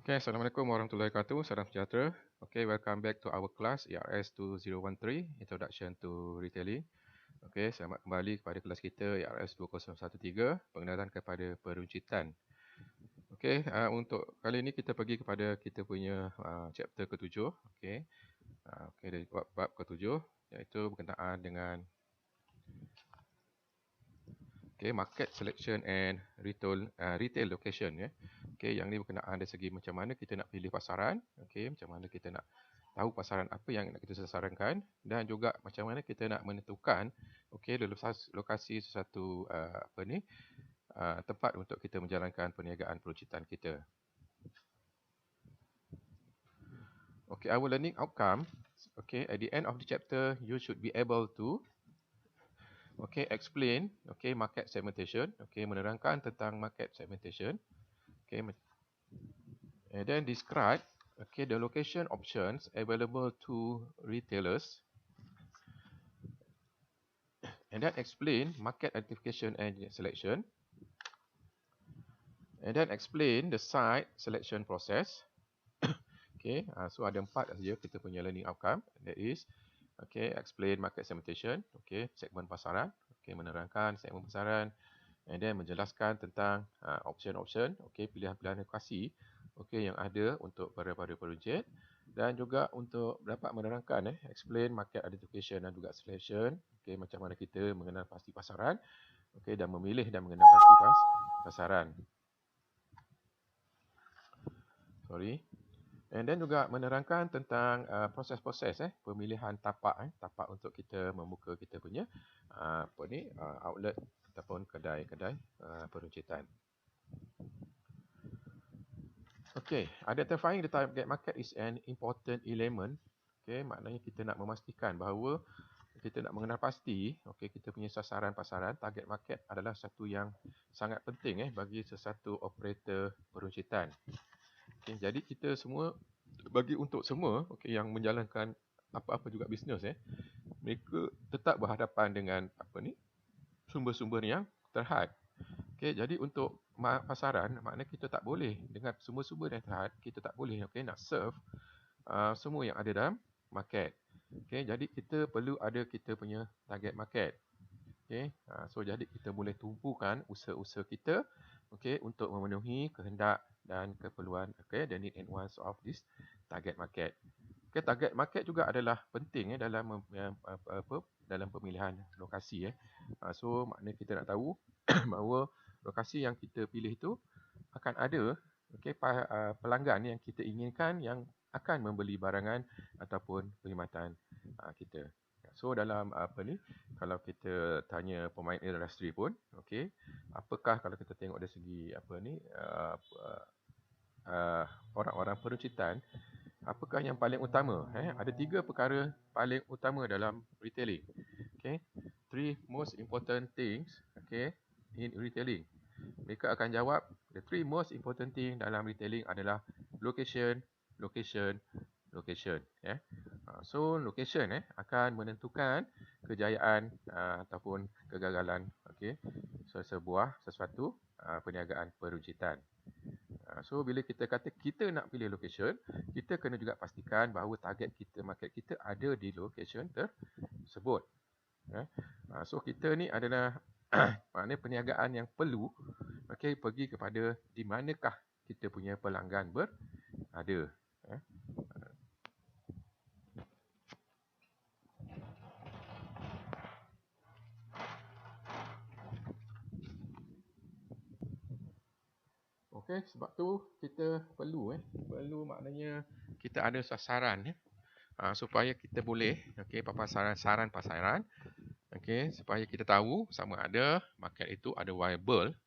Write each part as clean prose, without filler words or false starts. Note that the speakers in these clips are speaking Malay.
Okay, Assalamualaikum warahmatullahi wabarakatuh. Salam sejahtera. Okay, welcome back to our class ERS 2013, Introduction to Retailing. Okay, selamat kembali kepada kelas kita ERS 2013, pengenalan kepada peruncitan. Okay, untuk kali ini kita pergi kepada kita punya chapter ke-7. Okay, dari bab ke-7, iaitu berkenaan dengan market selection and retail location. Okay, yang ni berkenaan dari segi macam mana kita nak pilih pasaran, okay, macam mana kita nak tahu pasaran apa yang nak kita sasarankan, dan juga macam mana kita nak menentukan okay, lokasi sesuatu tempat untuk kita menjalankan perniagaan peruncitan kita. Okay, our learning outcome, okay, at the end of the chapter, you should be able to explain market segmentation, menerangkan tentang market segmentation, and then describe the location options available to retailers, and then explain market identification and selection, and then explain the site selection process. So ada 4 saja kita punya learning outcome. That is explain market segmentation, segmen pasaran, menerangkan segmen pasaran, and then menjelaskan tentang option-option, pilihan-pilihan lokasi yang ada untuk para peruncit, dan juga untuk dapat menerangkan explain market identification dan juga selection, macam mana kita mengenal pasti pasaran, dan memilih dan mengenal pasti pasaran. And then juga menerangkan tentang proses-proses pemilihan tapak untuk kita membuka kita punya outlet ataupun kedai-kedai peruncitan. Okay, identifying the target market is an important element. Okay, maknanya kita nak memastikan bahawa kita nak mengenal pasti kita punya sasaran pasaran, target market adalah satu yang sangat penting bagi sesuatu operator peruncitan. Okay, jadi kita semua, bagi untuk semua yang menjalankan apa-apa juga bisnes, mereka tetap berhadapan dengan sumber-sumber yang terhad. Okay, jadi untuk pasaran, maknanya kita tak boleh dengan sumber-sumber yang terhad, kita tak boleh nak serve semua yang ada dalam market. Okay, jadi kita perlu ada kita punya target market. Okay, so jadi kita boleh tumpukan usaha-usaha kita untuk memenuhi kehendak dan keperluan the need and wants of this target market. Okay, target market juga adalah penting dalam dalam pemilihan lokasi. So maknanya kita nak tahu bahawa lokasi yang kita pilih itu akan ada pelanggan yang kita inginkan yang akan membeli barangan ataupun perkhidmatan kita. So dalam kalau kita tanya pemain industri pun, apakah kalau kita tengok dari segi orang-orang peruncitan, apakah yang paling utama? Ada 3 perkara paling utama dalam retailing. Three most important things in retailing. Mereka akan jawab, the 3 most important thing dalam retailing adalah location, location, location. So location akan menentukan kejayaan ataupun kegagalan sesuatu perniagaan peruncitan. So bila kita kata kita nak pilih location, kita kena juga pastikan bahawa target kita, market kita ada di location tersebut. So kita ni adalah maknanya perniagaan yang perlu pergi kepada di manakah kita punya pelanggan berada. Sebab tu kita perlu maknanya kita ada sasaran supaya kita boleh paparan pasaran supaya kita tahu sama ada market itu ada viable,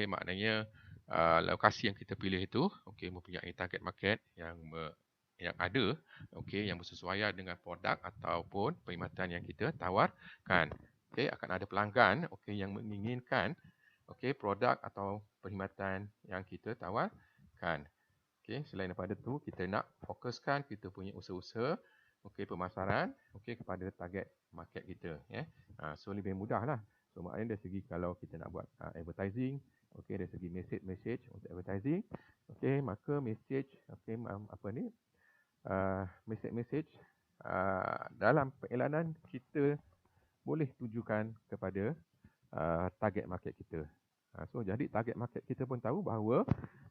maknanya lokasi yang kita pilih itu mempunyai target market yang ada yang bersesuaian dengan produk ataupun perkhidmatan yang kita tawarkan. Akan ada pelanggan yang menginginkan produk atau perkhidmatan yang kita tawarkan. Selain daripada tu, kita nak fokuskan kita punya usaha-usaha pemasaran kepada target market kita. So lebih mudah lah. So maknanya dari segi kalau kita nak buat advertising, dari segi message untuk advertising, Okey, maka message apa ni? Message dalam pengiklanan kita boleh tujukan kepada target market kita. So jadi target market kita pun tahu bahawa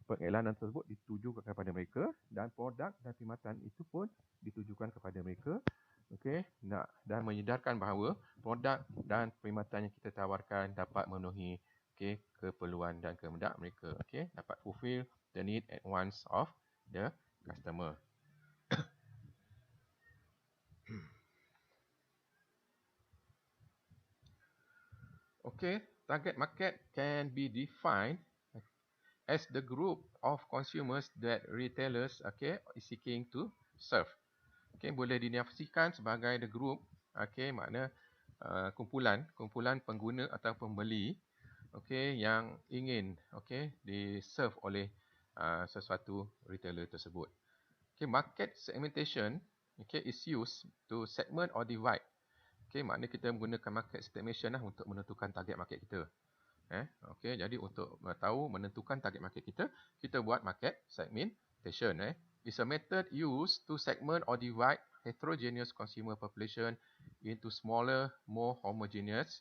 pengiklanan tersebut ditujukan kepada mereka dan produk dan perkhidmatan itu pun ditujukan kepada mereka. Okey, dan menyedarkan bahawa produk dan perkhidmatan yang kita tawarkan dapat memenuhi keperluan dan kehendak mereka. Okey, dapat fulfill the need and wants of the customer. Okay, target market can be defined as the group of consumers that retailers is seeking to serve. Okay, boleh dinafsikan sebagai the group, makna kumpulan pengguna atau pembeli yang ingin di-serve oleh sesuatu retailer tersebut. Market segmentation is used to segment or divide. Makna kita menggunakan market segmentation untuk menentukan target market kita. Jadi untuk tahu menentukan target market kita, kita buat market segmentation. It's a method used to segment or divide heterogeneous consumer population into smaller, more homogeneous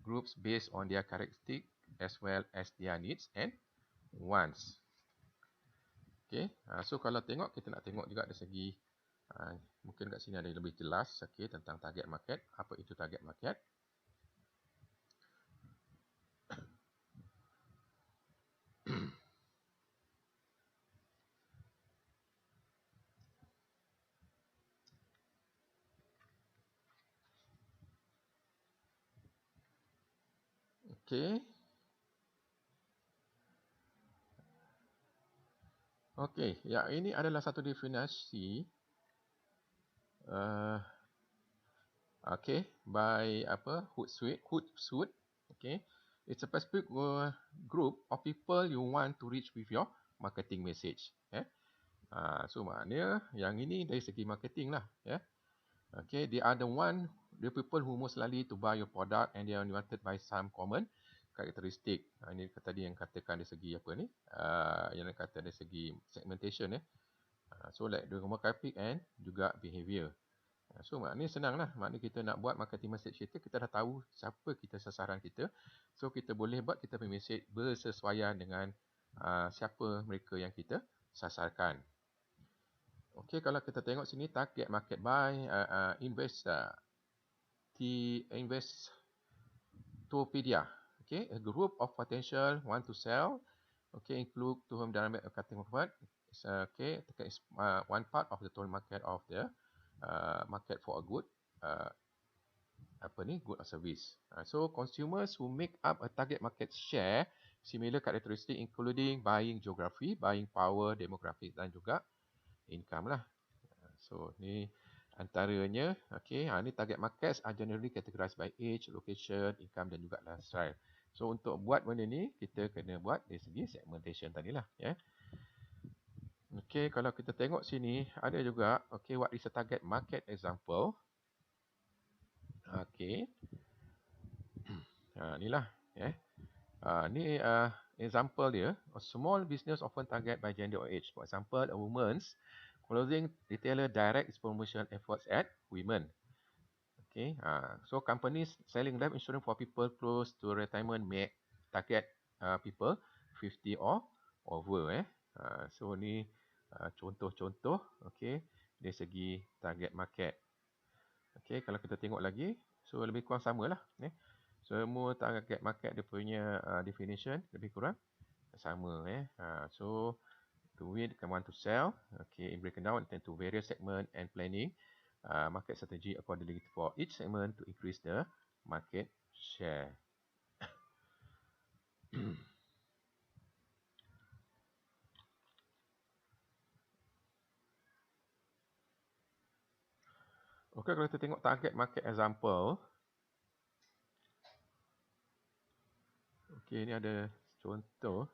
groups based on their characteristic as well as their needs and wants. So kalau tengok, kita nak tengok juga dari segi mungkin kat sini ada lebih jelas tentang target market, apa itu target market. Okey, ya ini adalah satu definisi by Hootsuite. It's a specific group of people you want to reach with your marketing message. So maknanya yang ini dari segi marketing lah. They are the people who most likely to buy your product and they are wanted by some common karakteristik. Ini tadi yang katakan dari segi apa ni? Yang kata dari segi segmentation. So like demographic and juga behavior. So maknanya senang lah. Maknanya kita nak buat marketing message kita dah tahu siapa kita sasaran kita. So kita boleh buat kita punya message bersesuaian dengan siapa mereka yang kita sasarkan. Okey, kalau kita tengok sini target market by Investopedia. A group of potential want to sell. Include to whom direct marketing offered. It's one part of the total market of the market for a good good or service. So consumers who make up a target market share similar characteristic including buying geography, buying power, demographic dan juga income lah. So ni antaranya. Ni target markets are generally categorized by age, location, income dan juga lifestyle. So untuk buat benda ni kita kena buat dari segi segmentation tadilah. Kalau kita tengok sini ada juga what is a target market example. Inilah ni example dia. A small business often target by gender or age. For example, a woman's clothing retailer direct its promotion efforts at women. So companies selling life insurance for people close to retirement may target people 50 or over. So ni contoh-contoh dari segi target market. Kalau kita tengok lagi, so lebih kurang samalah. Semua target market dia punya definition lebih kurang sama. So to win, want to sell. In breaking down into various segment and planning market strategy accordingly for each segment to increase the market share. Kalau kita tengok target market example. Ini ada contoh.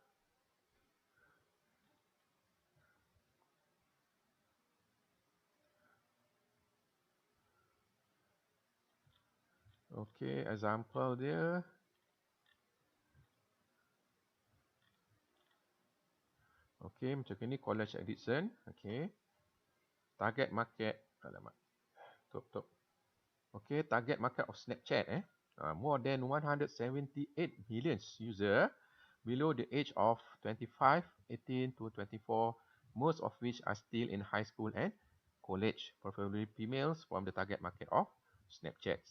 Example dia. Okey, macam ni College Edison. Okey. Target market, alamak. Tutup. Okey, target market of Snapchat more than 178 million user below the age of 25, 18 to 24, most of which are still in high school and college, preferably females from the target market of Snapchat.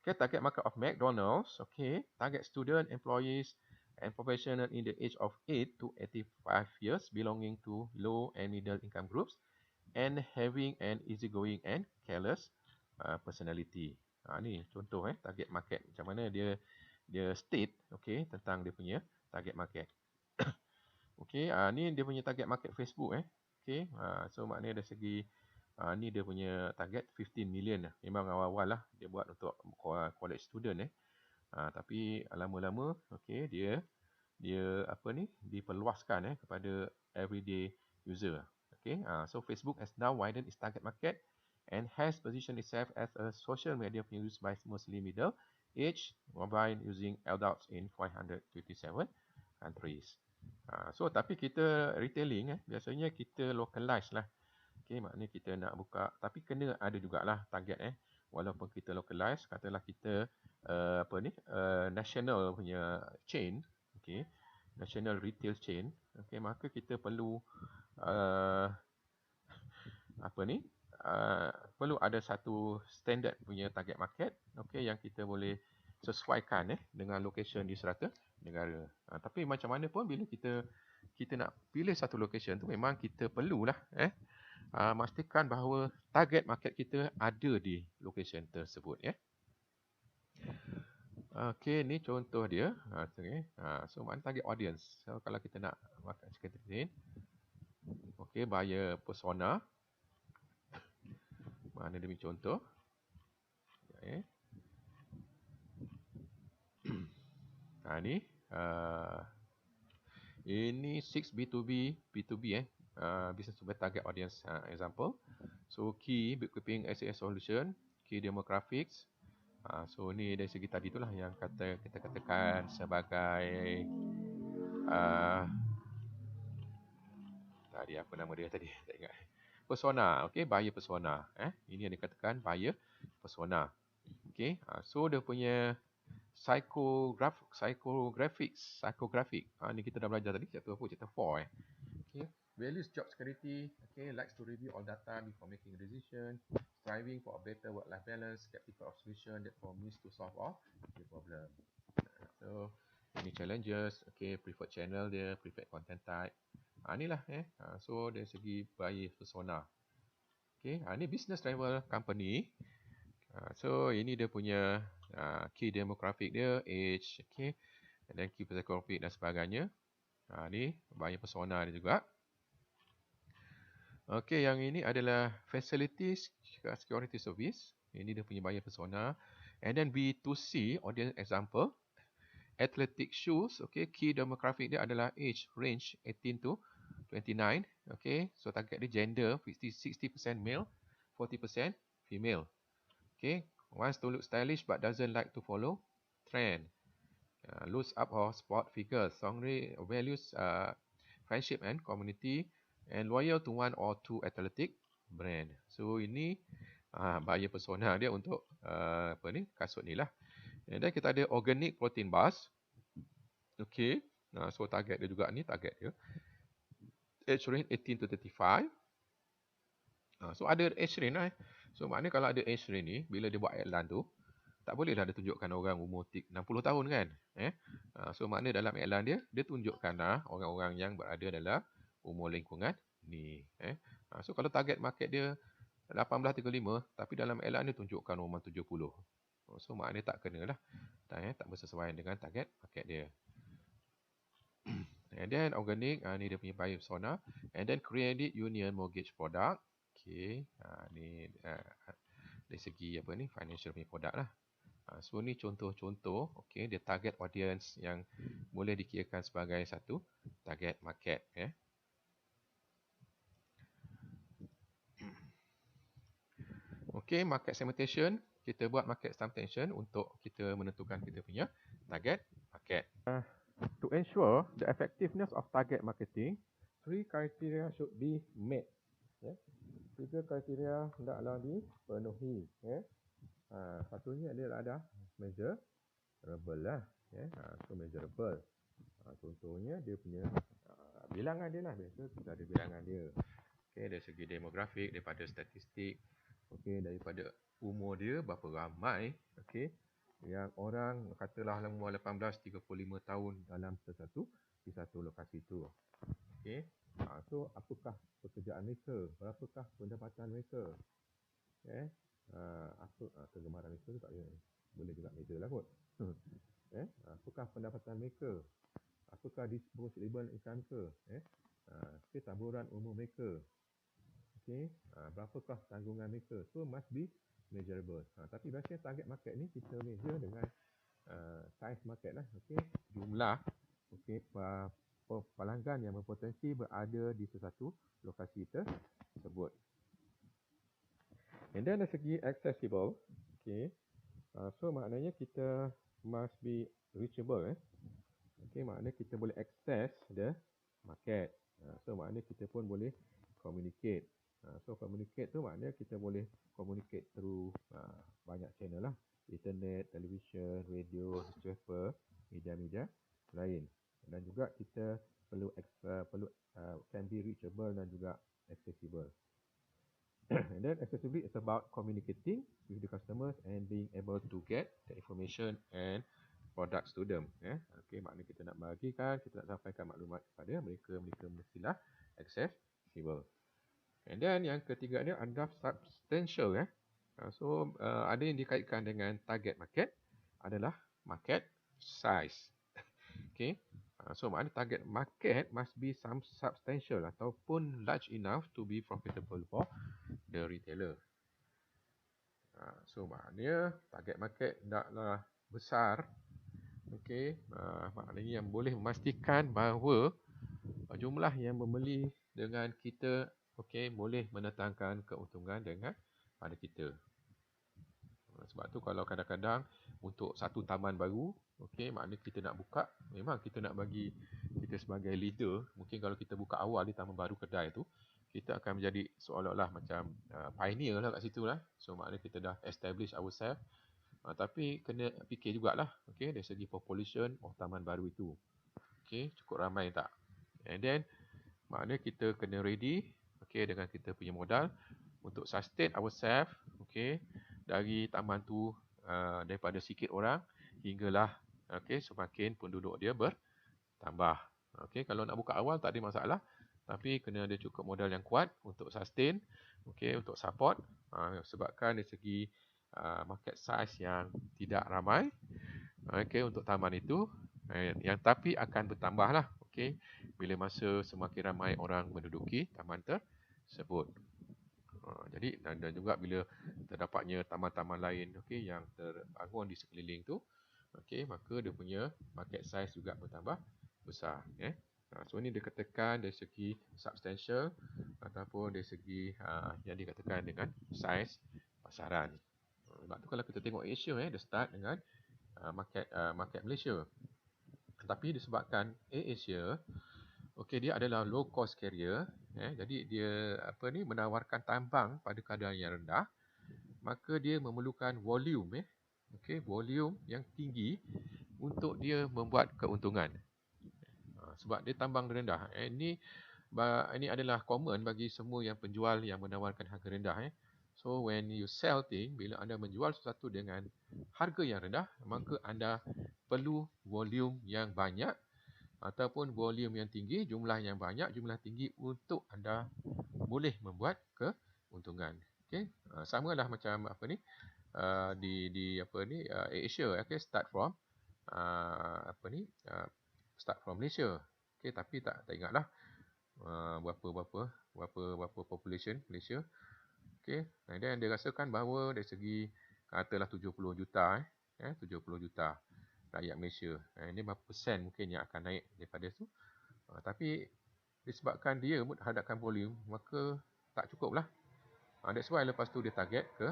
Okay, target market of McDonald's. Okay, target student, employees, and professional in the age of 8 to 85 years belonging to low and middle income groups and having an easygoing and careless personality. Ni contoh target market macam mana dia state tentang dia punya target market. Okey, ni dia punya target market Facebook Okey, so maknanya dari segi ni dia punya target 15 million lah. Memang awal-awal lah dia buat untuk college student tapi lama-lama dia diperluaskan kepada everyday user. Okay, so Facebook has now widened its target market and has positioned itself as a social media used by mostly middle age mobile using adults in 527 countries. So tapi kita retailing biasanya kita localize lah. Okay, maknanya kita nak buka tapi kena ada jugalah target walaupun kita localize, katalah kita national punya chain, national retail chain, maka kita perlu perlu ada satu standard punya target market yang kita boleh sesuaikan dengan location di serata negara. Tapi macam mana pun bila kita nak pilih satu location tu memang kita perlulah pastikan bahawa target market kita ada di location tersebut Okey, ni contoh dia. So mana target audience. So kalau kita nak market segmentation, buyer persona. Mana demi contoh. Ni ini 6 B2B business to target audience example. So key bookkeeping SAS solution, key demographics. So ni dari segi tadi itulah yang kita katakan sebagai tadi apa nama dia tadi tak ingat. Persona, buyer persona. Ini yang dikatakan buyer persona. So dia punya psychographic. Ni kita dah belajar tadi chapter 4 Values job security, likes to review all data before making a decision, striving for a better work-life balance, skeptical of solution that promise to solve all the problem. So ini challenges, preferred channel dia, preferred content type. Inilah so dari segi buyer persona. Ni business travel company. So ini dia punya key demographic dia, age, and then key psychographic dan sebagainya. Ni buyer persona dia juga. Yang ini adalah facilities security service. Ini dia punya buyer persona. And then B2C audience example. Athletic shoes, key demographic dia adalah age range 18 to 29. So target dia gender 60% male, 40% female. Wants to look stylish but doesn't like to follow trend. Looks up or sport figures. Strongly values friendship and community and loyal to one or two athletic brand. So ini buyer persona dia untuk kasut ni lah. And then kita ada organic protein bars. So target dia juga ni target dia. Age range 18 to 35. So ada age range So maknanya kalau ada age range ni, bila dia buat iklan tu, tak bolehlah dia tunjukkan orang umur 60 tahun kan. So maknanya dalam iklan dia tunjukkanlah orang-orang yang berada dalam umur lingkungan ni. So kalau target market dia 18-35, tapi dalam iklan dia tunjukkan umur 70. So maknanya tak kenalah. Tak bersesuaian dengan target market dia. And then organic, ni dia punya buyer persona. And then credit union mortgage product. Ni dari segi financial punya produk lah. So ni contoh-contoh dia target audience yang boleh dikirakan sebagai satu target market market segmentation. Kita buat market segmentation untuk kita menentukan kita punya target market. To ensure the effectiveness of target marketing, three criteria should be met. Tiga kriteria hendaklah dipenuhi. Satunya adalah ada measurable lah. So measurable. Contohnya dia punya bilangan dia lah. Biasa kita ada bilangan dia. Dari segi demografik, daripada statistik, daripada umur dia, berapa ramai, yang orang katalah umur 18-35 tahun dalam di satu lokasi itu. So apakah pekerjaan mereka, berapakah pendapatan mereka, kegemaran mereka tu tak boleh juga measure lah kot. Apakah pendapatan mereka, apakah disposable income ke, taburan umur mereka, berapakah tanggungan mereka. So must be measurable. Tapi biasanya target market ni kita measure dengan size market lah. Jumlah pelanggan yang berpotensi berada di sesuatu lokasi tersebut. And then dari segi accessible, so maknanya kita must be reachable. Maknanya kita boleh access the market. So maknanya kita pun boleh communicate. So communicate tu maknanya kita boleh communicate through banyak channel lah. Internet, television, radio, newspaper, media-media lain. Dan juga kita perlu can be reachable dan juga accessible. And then accessibility is about communicating with the customers and being able to get the information and products to them. Maknanya kita nak bagikan, kita nak sampaikan maklumat kepada mereka, mereka mestilah accessible. And then yang ketiga ni adalah substantial. So ada yang dikaitkan dengan target market adalah market size. So maknanya target market must be some substantial ataupun large enough to be profitable for the retailer. So maknanya target market hendaklah besar. Maknanya yang boleh memastikan bahawa jumlah yang membeli dengan kita boleh mendatangkan keuntungan dengan pada kita. Sebab tu kalau kadang-kadang untuk satu taman baru, maknanya kita nak buka, memang kita nak bagi kita sebagai leader, mungkin kalau kita buka awal di taman baru kedai tu, kita akan menjadi seolah-olah macam pioneer lah kat situ lah. So maknanya kita dah establish ourselves. Tapi kena fikir jugalah, dari segi population taman baru itu. Cukup ramai tak? And then, maknanya kita kena ready, dengan kita punya modal untuk sustain ourselves, dari taman tu daripada sikit orang hinggalah semakin penduduk dia bertambah. Kalau nak buka awal tak ada masalah, tapi kena ada cukup modal yang kuat untuk sustain, untuk support, sebabkan dari segi market size yang tidak ramai, untuk taman itu, yang tapi akan bertambah lah, bila masa semakin ramai orang menduduki taman tersebut. Jadi dan juga bila terdapatnya taman-taman lain yang terbangun di sekeliling tu, maka dia punya market size juga bertambah besar. So ini dikatakan dari segi substantial ataupun dari segi yang dikatakan dengan size pasaran. Sebab tu kalau kita tengok Asia, dia start dengan market Malaysia. Tapi disebabkan Asia dia adalah low cost carrier, jadi dia menawarkan tambang pada kadar yang rendah, maka dia memerlukan volume, volume yang tinggi untuk dia membuat keuntungan. Sebab dia tambang rendah. Ini adalah common bagi semua yang penjual yang menawarkan harga rendah. So when you sell thing, bila anda menjual sesuatu dengan harga yang rendah, maka anda perlu volume yang banyak ataupun volume yang tinggi, jumlah yang banyak, jumlah tinggi untuk anda boleh membuat keuntungan. Samalah macam di Asia, start from start from Malaysia. Tapi tak ingatlah berapa population Malaysia. Dan dia rasakan bahawa dari segi katalah 70 juta 70 juta rakyat Malaysia. Ini berapa persen mungkin yang akan naik daripada itu. Tapi disebabkan dia hadapkan volume, maka tak cukup lah. That's why lepas tu dia target ke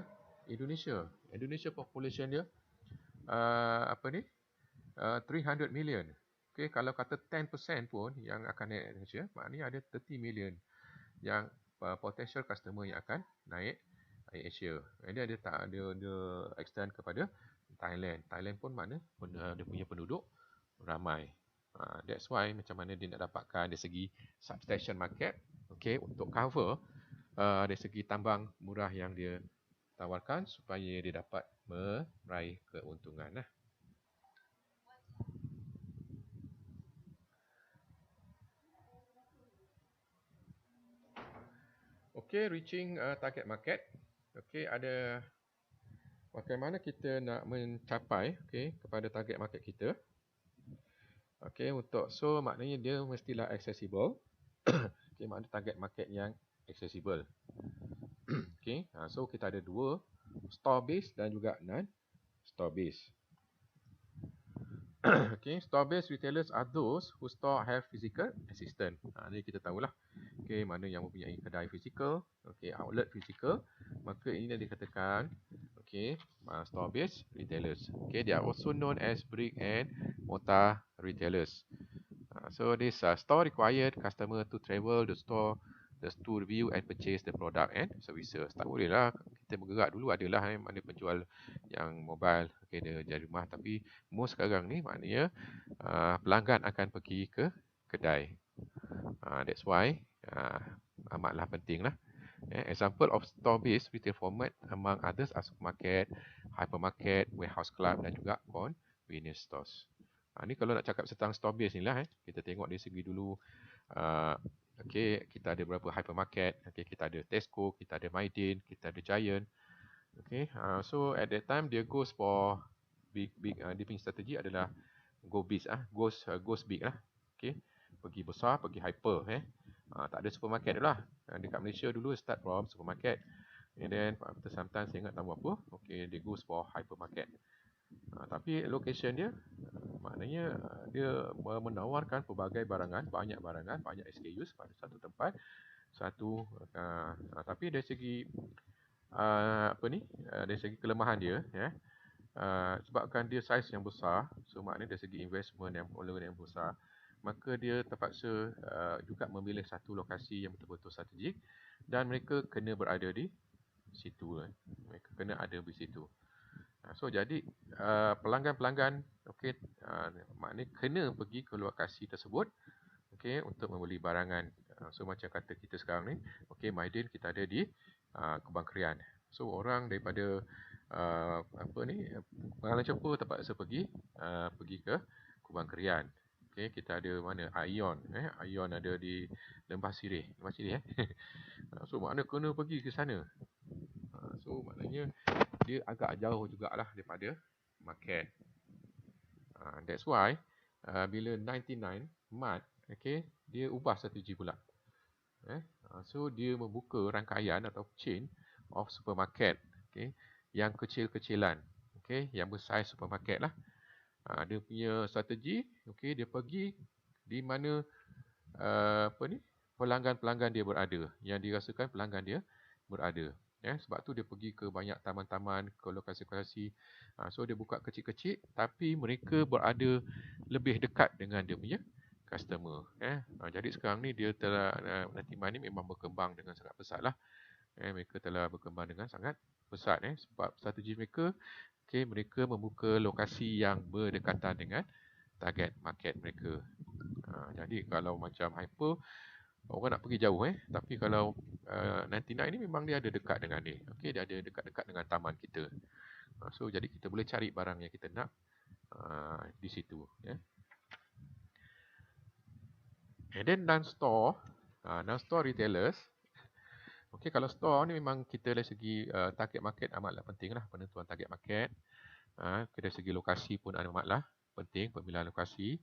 Indonesia. Indonesia population dia 300 million. Okay, kalau kata 10% pun yang akan naik Asia, maknanya ada 30 million yang potential customer yang akan naik Asia. Dia ada tak ada extend kepada Thailand. Thailand pun mana dia punya penduduk ramai. That's why macam mana dia nak dapatkan dari segi substation market, okay, untuk cover dari segi tambang murah yang dia tawarkan supaya dia dapat meraih keuntungan. Okay, reaching target market. Okay, ada bagaimana kita nak mencapai kepada target market kita. Okay, untuk so maknanya dia mestilah accessible. Okay, maknanya target market yang accessible. Okay, so kita ada dua, store base dan juga non store base. Okay, store based retailers are those who store have physical assistant. Jadi kita tahulah, okay, mana yang mempunyai kedai fizikal, okay, outlet fizikal, maka ini yang dikatakan, okay, store based retailers. Okay, they are also known as brick and mortar retailers. So this store required customer to travel the store to review and purchase the product and services. Tak boleh lah kita bergerak dulu, adalah mana penjual yang mobile, okay, dia dari rumah, tapi most sekarang ni maknanya pelanggan akan pergi ke kedai. That's why amatlah penting lah. Example of store-based retail format among others are supermarket, hypermarket, warehouse club dan juga convenience stores. Ni kalau nak cakap tentang store-based ni lah. Kita tengok dari segi dulu. Okay, kita ada beberapa hypermarket. Okay, kita ada Tesco, kita ada Mydin, kita ada Giant. Okay, so at that time dia goes for big dia punya strategi adalah go big goes big lah. Okay, pergi besar, pergi hyper. Tak ada supermarket lah. Dekat Malaysia dulu start from supermarket. And then after sometimes saya ingat tahu apa. Okay, dia goes for hypermarket. Tapi location dia maknanya dia menawarkan pelbagai barangan, banyak SKUs pada satu tempat. Tapi dari segi dari segi kelemahan dia, sebabkan dia saiz yang besar, so maknanya dari segi investment yang besar, maka dia terpaksa juga memilih satu lokasi yang betul-betul strategik dan mereka kena berada di situ. Mereka kena ada di situ. So jadi pelanggan-pelanggan, okay, maknanya kena pergi ke lokasi tersebut, okay, untuk membeli barangan. So macam kata kita sekarang ni, okay, Mydin kita ada di Kubang Krian. So orang daripada Pengalaman Cepu terpaksa pergi ke Kubang Krian. Okay, kita ada mana? Ion. Ion ada di Lembah Sirih. So maknanya kena pergi ke sana. So maknanya dia agak jauh jugalah daripada market. That's why bila 99 Mart, okay, dia ubah strategi pula. So dia membuka rangkaian atau chain of supermarket, okay, yang kecil-kecilan, okay, yang bersaiz supermarket lah. Dia punya strategi, okay, dia pergi di mana pelanggan-pelanggan dia berada, yang dirasakan pelanggan dia berada. Sebab tu dia pergi ke banyak taman-taman, ke lokasi-lokasi. So dia buka kecil-kecil, tapi mereka berada lebih dekat dengan dia punya customer. Jadi sekarang ni dia telah nanti ni memang berkembang dengan sangat pesat lah. Mereka telah berkembang dengan sangat pesat. Sebab strategi mereka, okay, mereka membuka lokasi yang berdekatan dengan target market mereka. Jadi kalau macam hyper, orang nak pergi jauh, tapi kalau 99 ni memang dia ada dekat dengan ni. Okay, dia ada dekat-dekat dengan taman kita. So jadi kita boleh cari barang yang kita nak di situ. And then non-store retailers. Okay, kalau store ni memang kita dari segi target market amatlah penting lah, penentuan target market. Dari segi lokasi pun amatlah penting, pemilihan lokasi.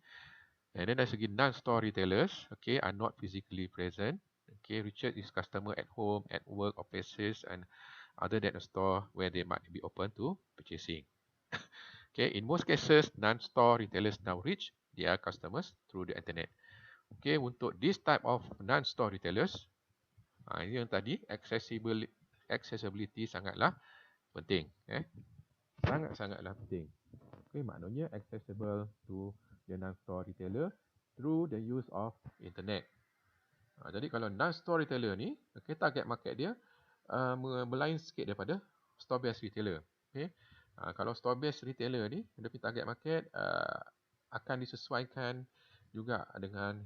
And then dari segi non-store retailers, okay, are not physically present. Okay, reach is customer at home, at work, or places, and other than a store where they might be open to purchasing. Okay, in most cases, non-store retailers now reach their customers through the internet. Okay, untuk this type of non-store retailers, ini yang tadi, accessibility sangatlah penting. Sangat-sangatlah penting. Okay, maknanya accessible to dia non-store retailer through the use of internet. Jadi kalau non-store retailer ni, okay, target market dia berlain sikit daripada store-based retailer. Okay. Kalau store-based retailer ni, dia punya target market akan disesuaikan juga dengan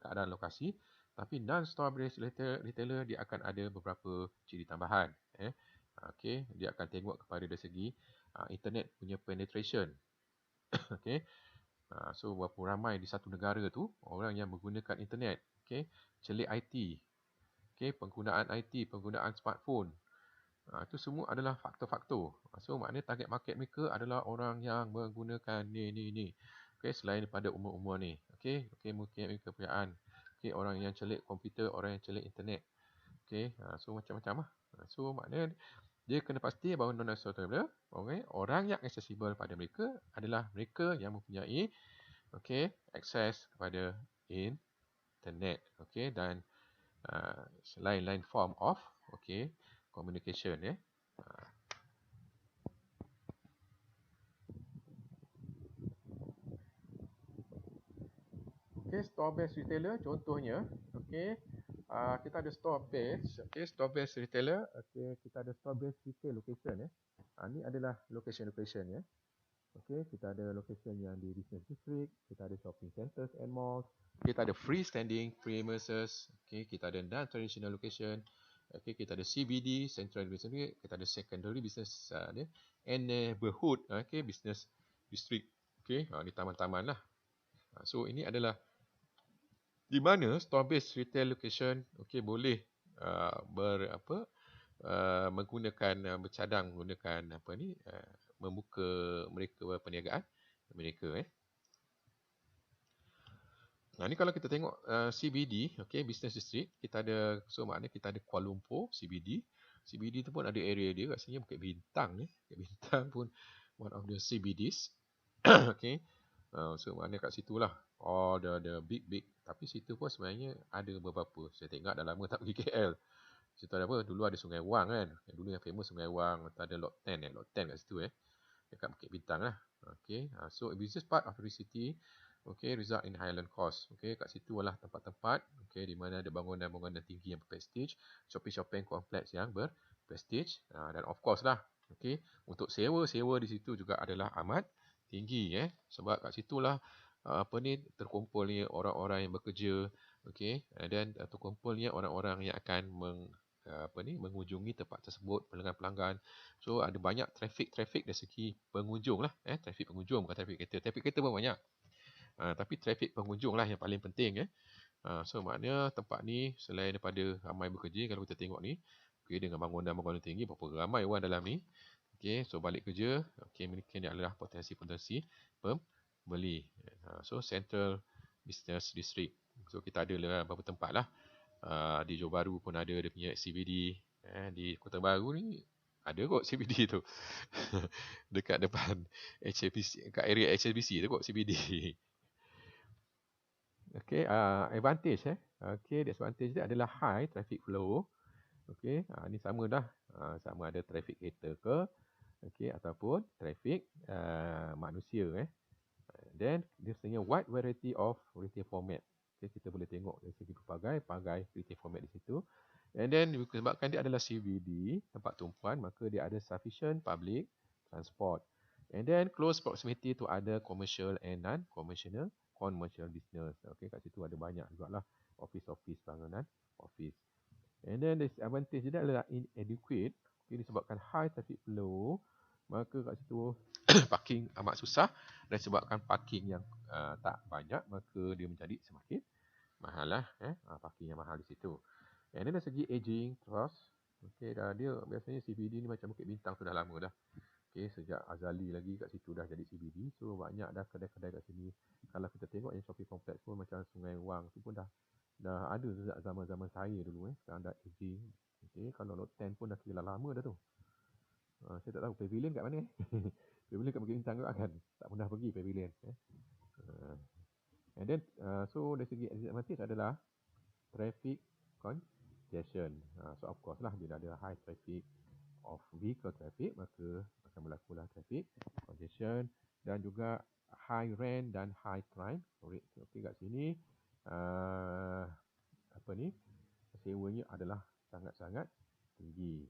keadaan lokasi. Tapi non-store-based retailer dia akan ada beberapa ciri tambahan. Okay. Dia akan tengok kepada dari segi internet punya penetration. Okay. So berapa ramai di satu negara tu orang yang menggunakan internet, okey, celik IT, okey, penggunaan IT, penggunaan smartphone. Itu semua adalah faktor-faktor. So maknanya target market mereka adalah orang yang menggunakan ni. Okey, selain daripada umur-umur ni. Okey, mungkin mereka kekayaan. Okey, orang yang celik komputer, orang yang celik internet. Okey, so macam-macam lah. So maknanya dia kena pasti bahawa non-accessible, orang yang accessible pada mereka adalah mereka yang mempunyai akses kepada internet, dan lain-lain form of communication. Store-based retailer contohnya, kita ada store-based retailer, kita ada store-based retail location. Ini adalah location ya. Kita ada location yang di business district, kita ada shopping centers and malls, kita ada freestanding premises, kita ada non-traditional location, kita ada CBD, central business, kita ada secondary business and neighborhood, business district. Ini taman-taman lah. So ini adalah di mana store-based retail location boleh bercadang menggunakan membuka mereka perniagaan mereka. Ni kalau kita tengok CBD, business district, kita ada, so maknanya kita ada Kuala Lumpur CBD. CBD tu pun ada area dia, rasanya Bukit Bintang ni. Bukit Bintang pun one of the CBDs. So maknanya kat situlah all the big, tapi situ pun sebenarnya ada beberapa. Saya tengok dah lama tak pergi KL. Situ ada apa? Dulu ada Sungai Wang kan. Dulu yang famous Sungai Wang, ada Lot 10 kat situ dekat Bukit Bintang lah. So business part of the city result in Highland Coast. Kat situ lah tempat-tempat di mana ada bangunan-bangunan tinggi yang berprestige, shopping kompleks yang berprestige, dan of course lah untuk sewa di situ juga adalah amat tinggi sebab kat situlah terkumpulnya orang-orang yang bekerja, dan terkumpulnya orang-orang yang akan mengunjungi tempat tersebut, pelanggan-pelanggan. So ada banyak traffic dari segi pengunjung lah, traffic pengunjung bukan traffic kereta. Traffic kereta pun banyak. Tapi traffic pengunjung lah yang paling penting. So maknanya tempat ni selain daripada ramai bekerja, kalau kita tengok ni, dengan bangunan-bangunan tinggi, berapa ramai orang dalam ni. So balik kerja, mungkin dia adalah potensi pembeli. So central business district. So kita ada beberapa tempat lah. Di Johor Bahru pun ada dia punya CBD. Di Kota Baru ni ada kot CBD tu. Dekat depan HSBC, kat area HSBC tu kot CBD. Advantage disadvantage dia adalah high traffic flow. Ni sama dah. Sama ada traffic kereta ke, ataupun traffic manusia. Then dia punya wide variety of retail format. Kita boleh tengok dari segi pelbagai retail format di situ. And then disebabkan dia adalah CBD, tempat tumpuan, maka dia ada sufficient public transport. And then close proximity to other commercial and non-commercial business. Kat situ ada banyak jugalah office, bangunan office. And then disadvantage dia adalah inadequate. Disebabkan high traffic flow, maka kat situ parking amat susah, dan sebabkan parking yang tak banyak, maka dia menjadi semakin mahal lah. Parking yang mahal di situ. Dan dari segi aging trust, dah dia biasanya CBD ni macam Bukit Bintang tu dah lama dah. Sejak Azali lagi kat situ dah jadi CBD. So banyak dah kedai-kedai kat sini. Kalau kita tengok yang shopping complex pun macam Sungai Wang tu pun dah ada sejak zaman-zaman saya dulu. Sekarang dah aging. Kalau Lot 10 pun dah kira lama dah tu. Saya tak tahu pavilion kat mana. Pavilion kat Bukit Bintang juga kan. Tak pernah pergi pavilion. And then so dari segi disadvantage adalah traffic congestion. So of course lah, bila ada high traffic of vehicle traffic, maka akan berlakulah traffic congestion, dan juga high rent dan high crime rate. Okey, kat sini apa ni? Sewanya adalah sangat-sangat tinggi.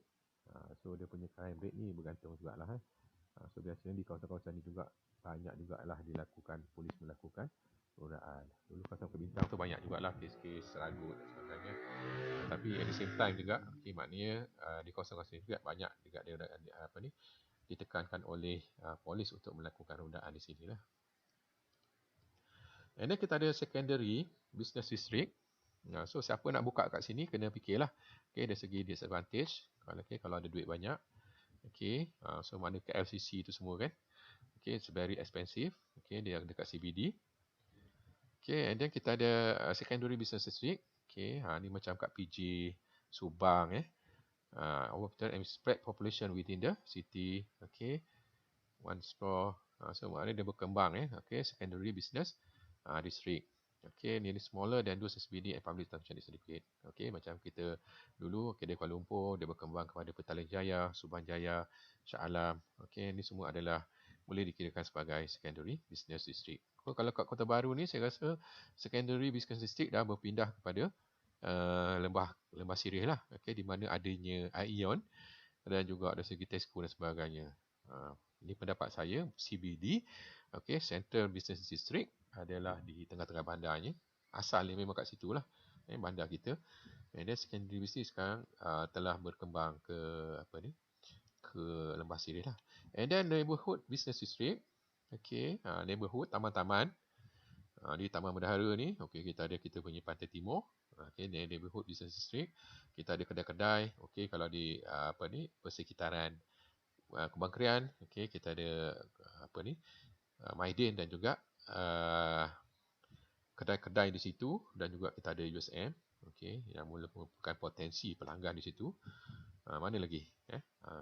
So dia punya crime rate ni bergantung jugalah. So biasanya di kawasan-kawasan ni juga banyak jugalah dilakukan, polis melakukan rondaan. Dulu kawasan Kebintang tu banyak jugalah kes-kes seragut dan sebagainya. Tapi at the same time juga, maknanya di kawasan-kawasan juga banyak juga dia apa ni, ditekankan oleh polis untuk melakukan rondaan di sini lah. And then kita ada secondary business district. So siapa nak buka kat sini kena fikirlah. Okay, dari segi disadvantage. Kalau ada duit banyak. Okay, so mana ke LCC tu semua kan. Okay, it's very expensive. Okay, dia dekat CBD. Okay, and then kita ada secondary business district. Okay, ni macam kat PJ Subang and spread population within the city. Okay, one store. So maknanya dia berkembang Okay, secondary business district. Okay, nearly smaller than those SBD and public transportation district. Okay, macam kita dulu, okay, di Kuala Lumpur, dia berkembang kepada Petaling Jaya, Subang Jaya, Shah Alam. Okay, ni semua adalah boleh dikirakan sebagai secondary business district. Kalau kat Kota Baru ni, saya rasa secondary business district dah berpindah kepada Lembah Sirih lah. Okay, di mana adanya ION dan juga ada segi Tesco dan sebagainya. Ini pendapat saya, CBD, okay, Central Business District adalah di tengah-tengah bandarnya. Asalnya memang kat situ lah, bandar kita. And then secondary business sekarang telah berkembang ke ke Lembah Sirih lah. And then neighborhood business district, okay, neighborhood taman-taman. Di Taman Bendahara ni, okay, kita punya Pantai Timur. Okay, neighborhood business district. Kita ada kedai-kedai, okay, kalau di persekitaran Kembang Krian, okay, kita ada Maidin dan juga kedai-kedai di situ, dan juga kita ada USM, okay, yang merupakan potensi pelanggan di situ. Mana lagi?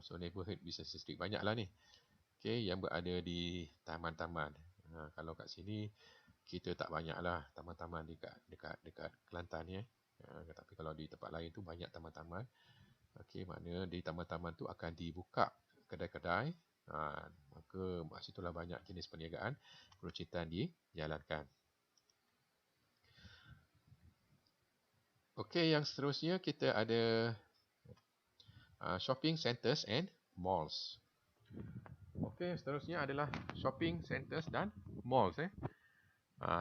So neighborhood business district banyaklah ni, okay, yang berada di taman-taman. Kalau kat sini kita tak banyaklah taman-taman dekat Kelantan ni. Tapi kalau di tempat lain tu banyak taman-taman. Okay, makna di taman-taman tu akan dibuka kedai-kedai. Maka kat situlah banyak jenis perniagaan peruncitan dijalankan. Okey, yang seterusnya kita ada shopping centres and malls. Okey, seterusnya adalah shopping centres dan malls.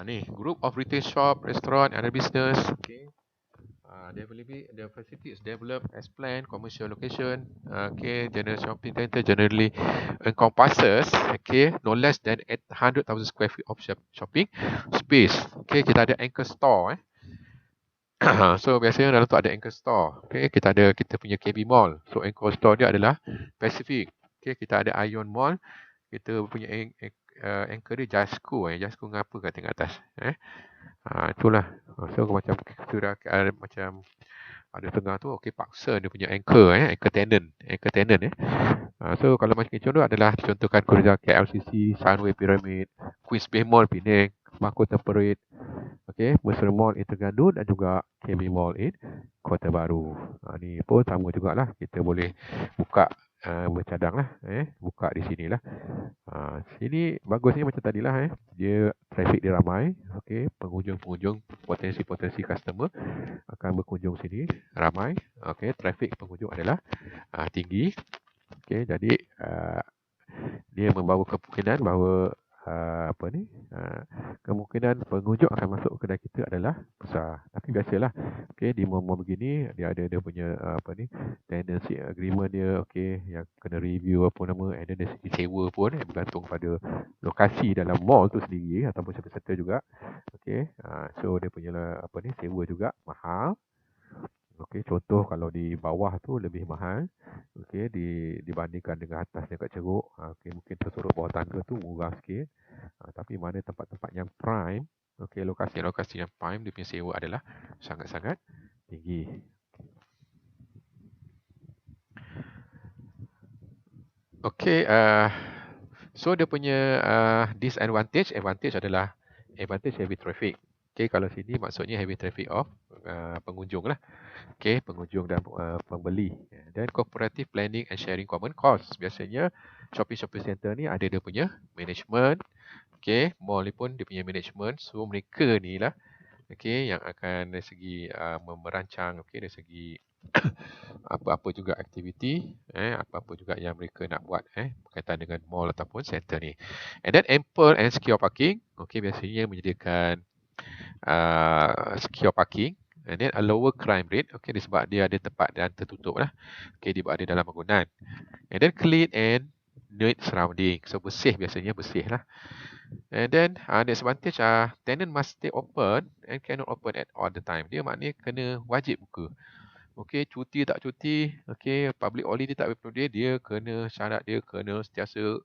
Ni, group of retail shop, restaurant, and business. Okay. The facility is developed as planned, commercial location. Okay, general shopping center generally encompasses, okay, no less than 800,000 square feet of shopping space. Okay, kita ada anchor store. So biasanya dalam tu ada anchor store. Okay, kita punya KB Mall. So anchor store dia adalah Pacific. Okay, kita ada Ion Mall. Kita punya anchor dia Jasco. Jasco ngapa kat tengah atas? Itulah. So macam macam ada tengah tu, okay, paksa dia punya anchor, anchor tenant. So kalau macam contoh adalah dicontohkan Kurnia KLCC, Sunway Pyramid, Queens Bay Mall Penang, Mahkota Parade, okay, Mesra Mall in Terengganu dan juga KB Mall in Kota Baru. Ni pun sama jugalah, kita boleh buka bercadang lah, buka di sini lah. Sini bagusnya macam tadilah, dia trafik dia ramai, okay, pengunjung-pengunjung, potensi customer akan berkunjung sini ramai, okay, trafik pengunjung adalah tinggi, okay, jadi dia membawa kemungkinan bahawa kemungkinan pengunjung akan masuk kedai kita adalah besar. Tapi biasalah, okay, di mall-mall begini dia ada dia punya tenancy agreement dia, okay, yang kena review apa nama, and then dari segi sewa pun bergantung pada lokasi dalam mall tu sendiri ataupun shopping center juga, okay. So dia punya sewa juga mahal. Okey, contoh kalau di bawah tu lebih mahal, okey, dibandingkan dengan atas dekat Ceruk. Okey, mungkin tersorot bawah tangga tu murah sikit. Tapi mana tempat-tempat yang prime, okey, lokasi-lokasi yang prime, dia punya sewa adalah sangat-sangat tinggi. Okey, so dia punya advantage adalah advantage heavy traffic. Okey, kalau sini maksudnya heavy traffic of pengunjung lah. Okey, pengunjung dan pembeli. Dan cooperative planning and sharing common costs. Biasanya shopping center ni ada dia punya management, okey, mall ni pun dia punya management. So mereka ni lah okey yang akan dari segi merancang, okey, dari segi apa-apa juga aktiviti, apa-apa juga yang mereka nak buat berkaitan dengan mall ataupun center ni. And then ample and secure parking, okey, biasanya menyediakan secure parking, and then a lower crime rate, okey, disebab dia ada tempat dan tertutup lah, okey, dia buat ada dalam bangunan. And then clean and neat surrounding, so bersih, biasanya bersih lah. And then the advantage tenant must stay open and cannot open at all the time. Dia maknanya kena wajib buka. Okey, cuti tak cuti, okey, public holiday tak public holiday, dia kena syarat dia kena sentiasa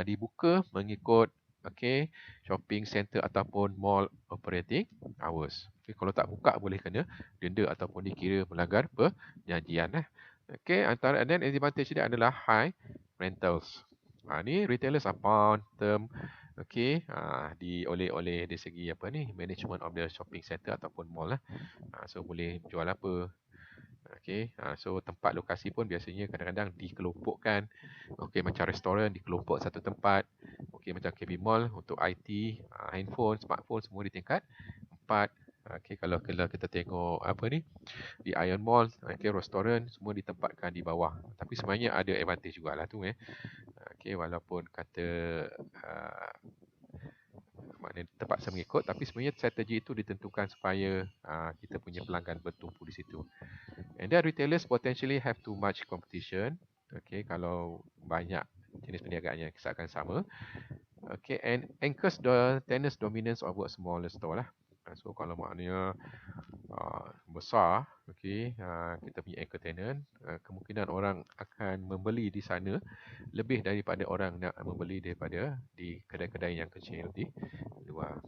dibuka mengikut okey shopping center ataupun mall operating hours. Okey, kalau tak buka boleh kena denda ataupun dikira melanggar perjanjian. Okey, antara dan advantage dia adalah high rentals. Ni retailers pound term, okey, oleh dari segi apa ni, management of the shopping center ataupun mall lah. So boleh jual apa. Okey, so tempat lokasi pun biasanya kadang-kadang dikelompokkan. Okey, macam restoran dikelompok satu tempat. Okey, macam KB Mall untuk IT, handphone, smartphone semua di tingkat 4. Okey, kalau kita tengok apa ni di Ion Mall, okey, restoran semua ditempatkan di bawah. Tapi sebenarnya ada advantage jugalah tu Okey, walaupun kata maknanya terpaksa mengikut, tapi sebenarnya strategi itu ditentukan supaya kita punya pelanggan bertumpu di situ. And then retailers potentially have too much competition. Okay, kalau banyak jenis perniagaan yang akan sama. Okay, and anchors the tenants dominance of a smaller store lah. So kalau maknanya besar, okay, kita punya anchor tenant, kemungkinan orang akan membeli di sana lebih daripada orang nak membeli daripada di kedai-kedai yang kecil di luar.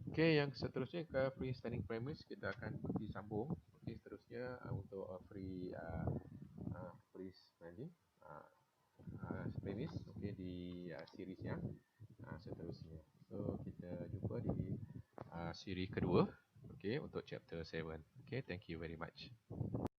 Okey, yang seterusnya ke free standing premise kita akan disambung. Okey, seterusnya untuk free standing premise, okey, di series yang seterusnya. So kita jumpa di siri kedua, okey, untuk chapter 7. Okey, thank you very much.